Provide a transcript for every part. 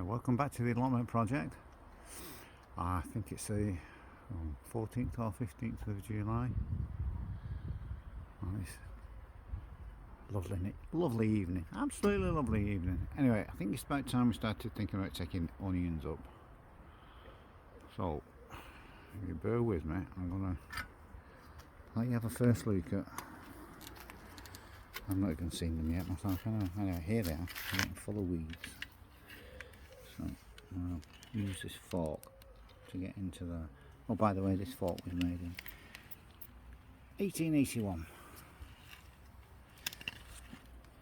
Welcome back to the allotment project. I think it's the 14th or 15th of July. Nice. Lovely evening, absolutely lovely evening. Anyway, I think it's about time we started thinking about taking onions up. So, if you bear with me, I'm gonna let you have a first look at. I've not even seen them yet myself. Anyway, here they are. They're getting full of weeds. So I'll use this fork to get into the. Oh, by the way, this fork was made in 1881.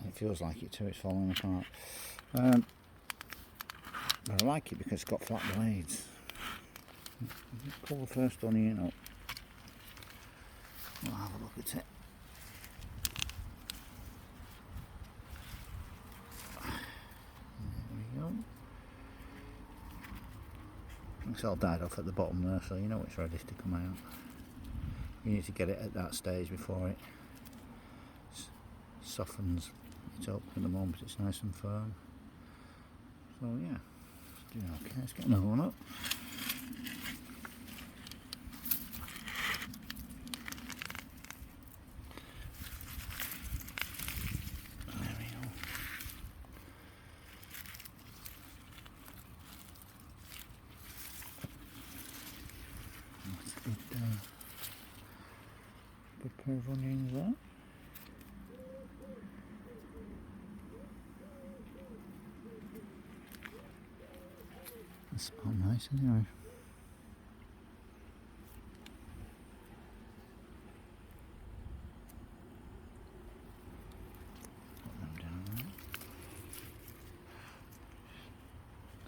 It feels like it too. It's falling apart. But I like it because it's got flat blades. Pull the first onion up. We'll have a look at it. It's all died off at the bottom there, so you know it's ready to come out. You need to get it at that stage before it softens it up. At the moment it's nice and firm. So yeah, it's doing okay. Let's get another one up. Good pair of onions there. They smell nice anyway. Put them down there.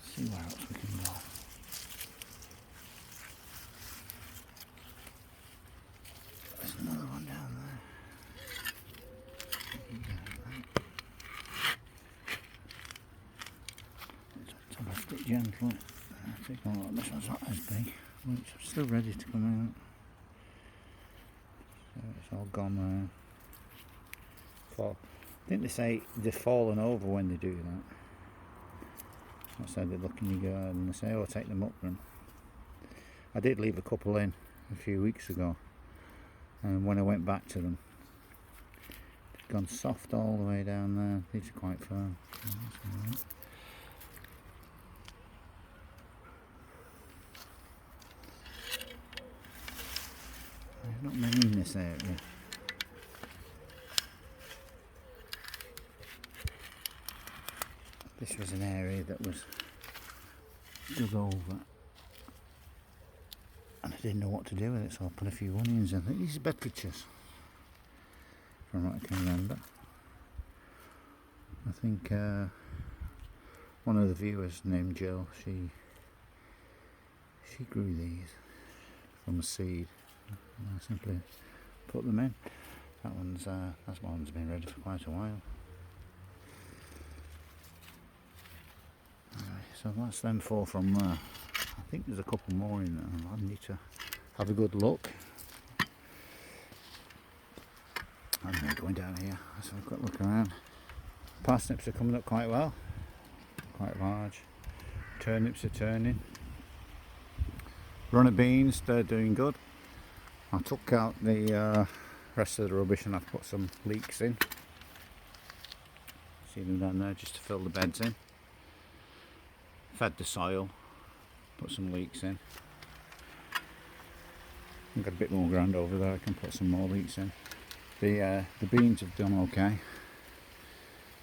See where else we can go. There's another one down there. Let's lift it gently. I think this one's not as big, but it's still ready to come out. So it's all gone there. I think they say they're falling over when they do that. That's how they look in your garden. They say, oh, take them up then. I did leave a couple in a few weeks ago, and when I went back to them, they've gone soft all the way down there. These are quite firm. There's not many in this area. This was an area that was dug over, and I didn't know what to do with it, so I put a few onions in. I think these are Bedfordshires, from what I can remember. I think one of the viewers named Jill, she grew these from a seed. And I simply put them in. That one's been ready for quite a while. So that's them four from there. I think there's a couple more in there. I need to have a good look. I'm going down here. Let's have a quick look around. Parsnips are coming up quite well. Quite large. Turnips are turning. Runner beans, they're doing good. I took out the rest of the rubbish and I've put some leeks in. See them down there just to fill the beds in. Fed the soil, put some leeks in. I've got a bit more ground over there, I can put some more leeks in. The beans have done okay.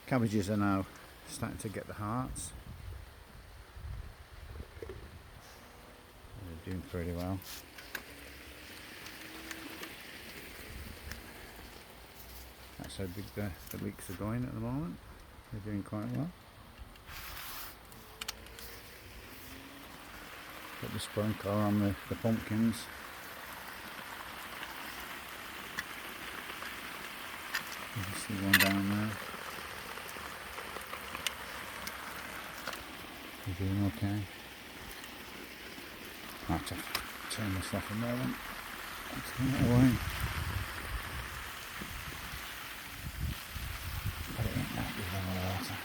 Cabbages are now starting to get the hearts. They're doing pretty well. That's how big the leeks are going at the moment. They're doing quite well. Put the sprinkler on the pumpkins. You can see one down there. They're doing okay. I have to turn this off a moment. Turn it away. Put it in that with a little water.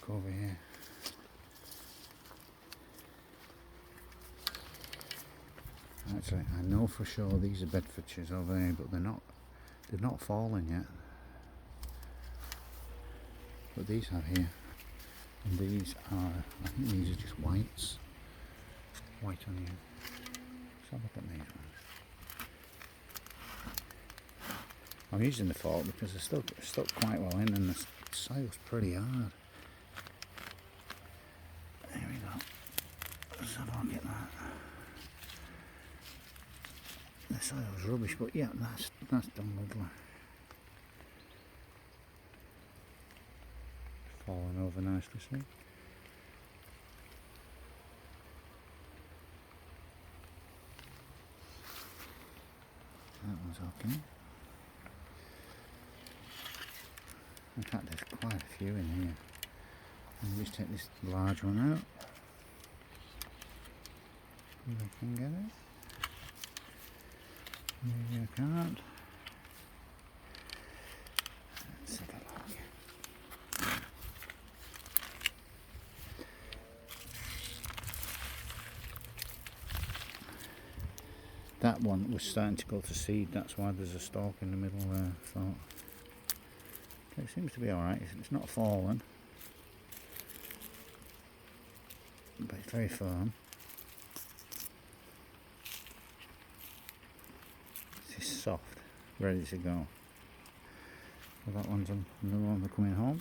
look over here. Actually, I know for sure these are Bedfordshires over here, but they've not fallen yet. But these have here, and these are, I think these are just whites. White onion. Let's have a look at these ones. I'm using the fork because they're still stuck quite well in, and the soil's pretty hard. There we go. Let's have a look at that. The soil's rubbish, but yeah, that's done lovely. Falling over nicely, see? That one's okay. In fact, there's quite a few in here. Let me just take this large one out. If I can get it. Maybe I can't. Let's have a look. That one was starting to go to seed, that's why there's a stalk in the middle there, I thought. Okay, it seems to be alright, it's not fallen. But it's very firm. It's soft, ready to go. So that one's another one for coming home.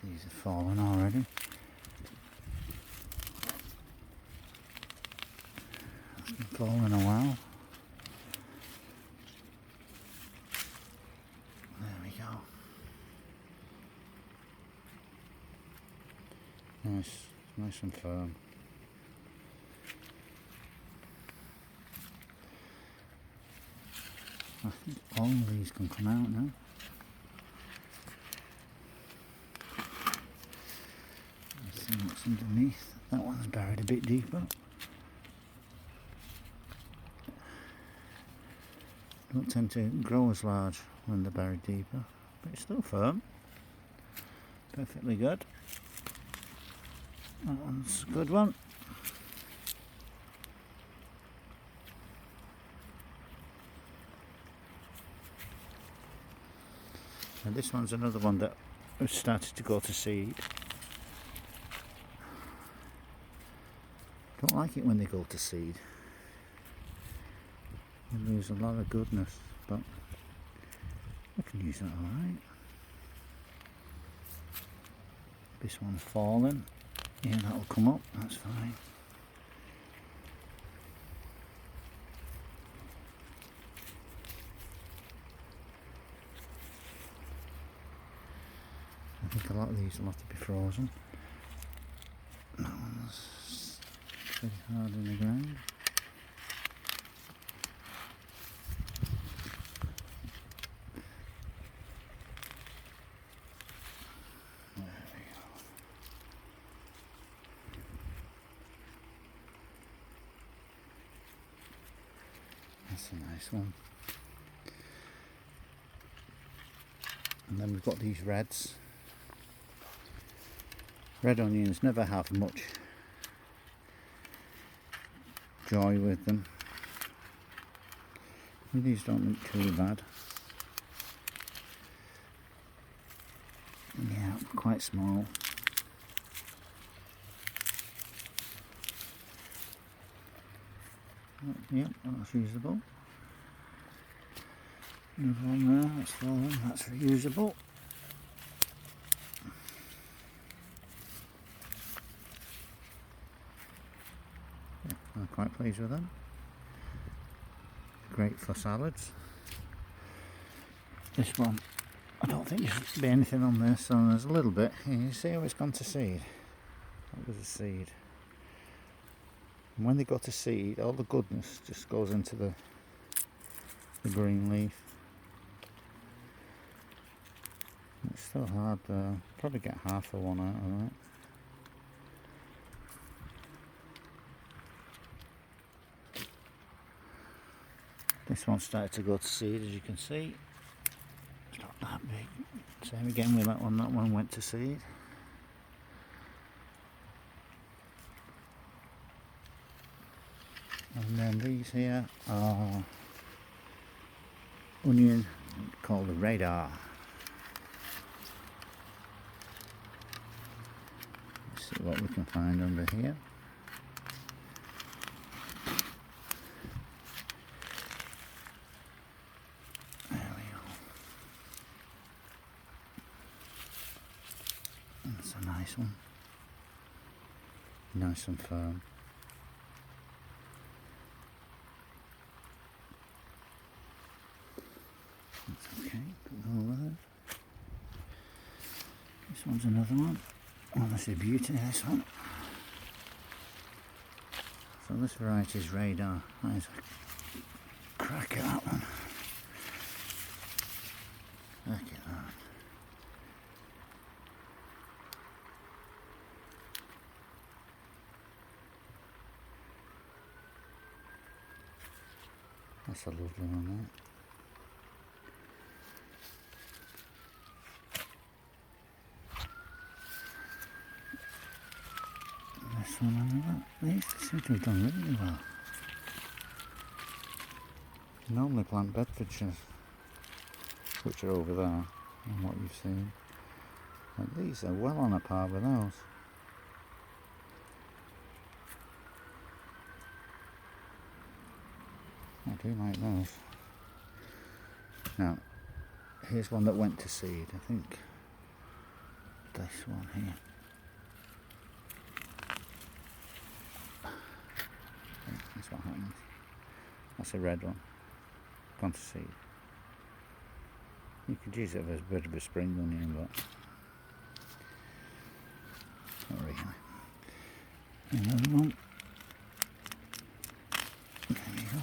These have fallen already. It's been falling a while. There we go. Nice and firm. I think all of these can come out now. Let's see what's underneath. That one's buried a bit deeper. Don't tend to grow as large when they're buried deeper, but it's still firm. Perfectly good. That one's a good one. And this one's another one that has started to go to seed. Don't like it when they go to seed. You lose a lot of goodness, but I can use that alright. This one's fallen. Yeah, that'll come up, that's fine. I think a lot of these will have to be frozen. That one's pretty hard in the ground. That's a nice one. And then we've got these reds. Red onions never have much joy with them. These don't look too bad. Yeah, quite small. Yep, that's usable. Another one there, that's fallen, that's reusable. Yeah, I'm quite pleased with them. Great for salads. This one, I don't think there should be anything on this, so there's a little bit. Here, you see how it's gone to seed? That was a seed. And when they go to seed, all the goodness just goes into the green leaf. It's still hard though. Probably get half of one out of that. This one started to go to seed, as you can see. It's not that big. Same again with that one went to seed. And then these here are onion called the radar. Let's see what we can find under here. There we go. That's a nice one. Nice and firm. That's okay, put them over there. This one's another one. Oh, that's a beauty, this one. So this variety is radar. That is a crack at that one. Look at that. That's a lovely one, that. This one and that. These seem to have done really well. Normally plant Bedfordshire's, which are over there, and what you've seen. And these are well on a par with those. I do like those. Now, here's one that went to seed, I think. This one here. That's what happens. That's a red one. Gone to seed. You could use it as a bit of a spring onion, but not really. Another one. There we go.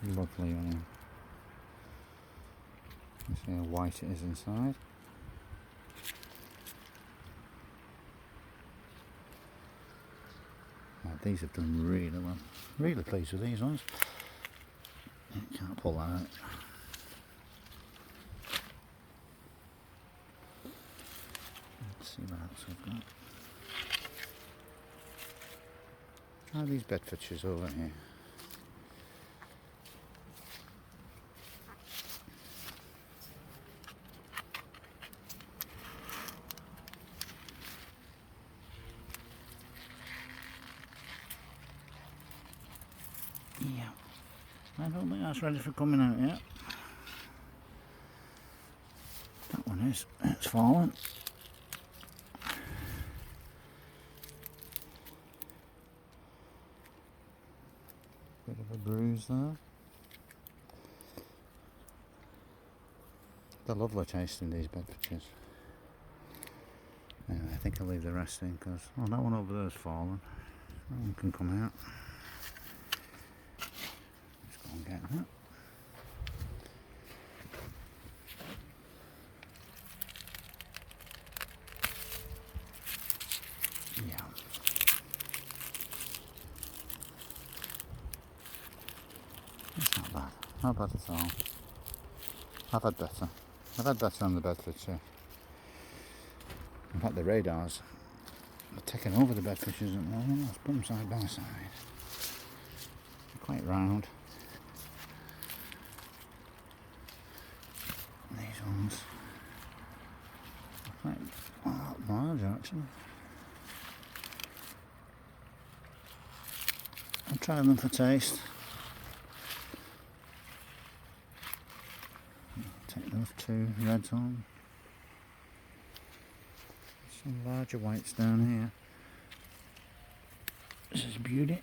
Yeah. Lovely onion. You see how white it is inside. These have done really well. Really pleased with these ones. Can't pull that out. Let's see what else I've got. Try these Bedfordshire's over here. Yeah, I don't think that's ready for coming out yet. That one is. It's fallen. Bit of a bruise there. They're lovely tasting, these Bedfordshire's. Anyway, I think I'll leave the rest in because that one over there is fallen. That one can come out. Get that. Yeah. It's not bad. Not bad at all. I've had better. I've had better on the Bedfordshire. In fact, the radars are taking over the Bedfordshire's at the moment. Let's put them side by side. They're quite round. These ones are quite large actually. I'm trying them for taste. Take those two reds on. Some larger whites down here. This is beauty.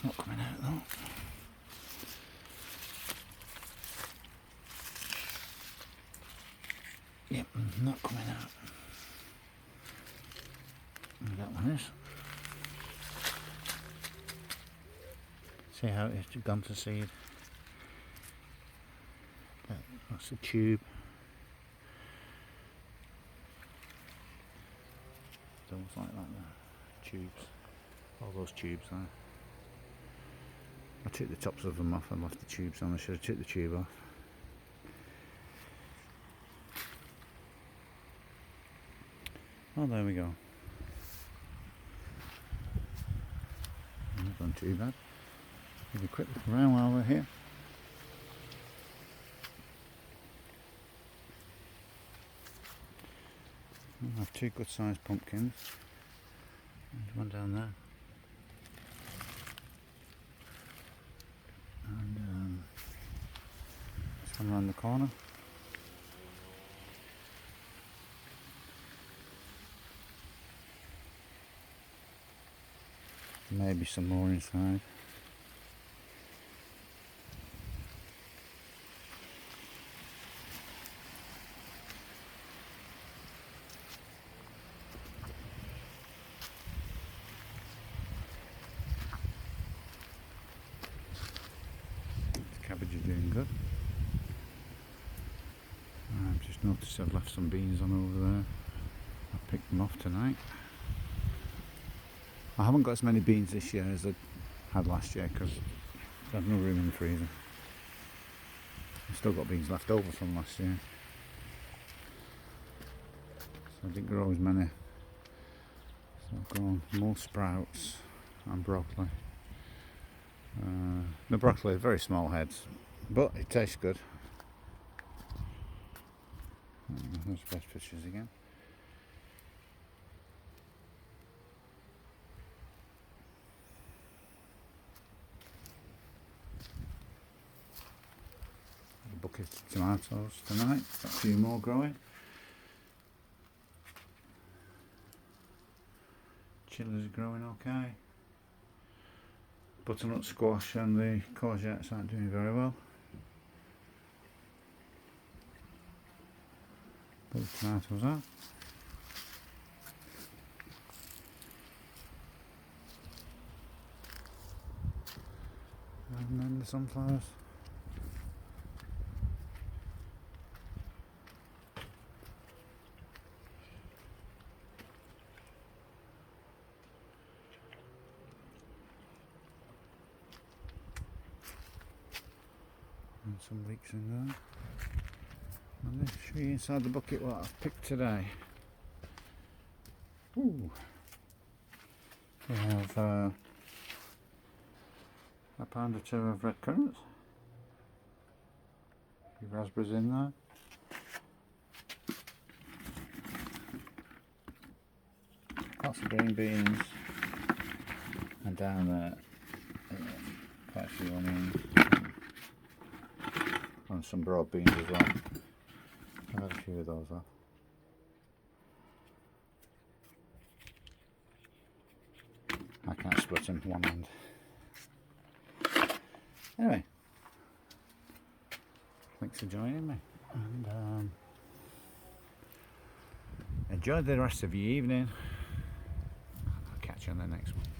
Not coming out though. Yep, not coming out. And that one is. See how it's gone to seed. That's the tube. It's almost like that. tubes. All those tubes there. I took the tops of them off and left the tubes on. I should have took the tube off. Oh, there we go. Not done too bad. Give a quick look around while we're here. I have two good sized pumpkins. There's one down there. And this one around the corner. Maybe some more inside. The cabbage is doing good. I've just noticed I've left some beans on over there. I'll pick them off tonight. I haven't got as many beans this year as I had last year because I had no room in the freezer. I've still got beans left over from last year. So I didn't grow as many. So I've grown more sprouts and broccoli. The broccoli are very small heads, but it tastes good. There's the best pictures again. Bucket of tomatoes tonight, got a few more growing. Chilies are growing okay. Butternut squash and the courgettes aren't doing very well. But the tomatoes are. And then the sunflowers. And some leeks in there. And let's show you inside the bucket what I've picked today. Ooh. We have a pound or two of red currants. A few raspberries in there. Lots of green beans. And down there, quite a few onions. And some broad beans as well. I've had a few of those off. I can't split them one end. Anyway, thanks for joining me, and enjoy the rest of your evening. I'll catch you on the next one.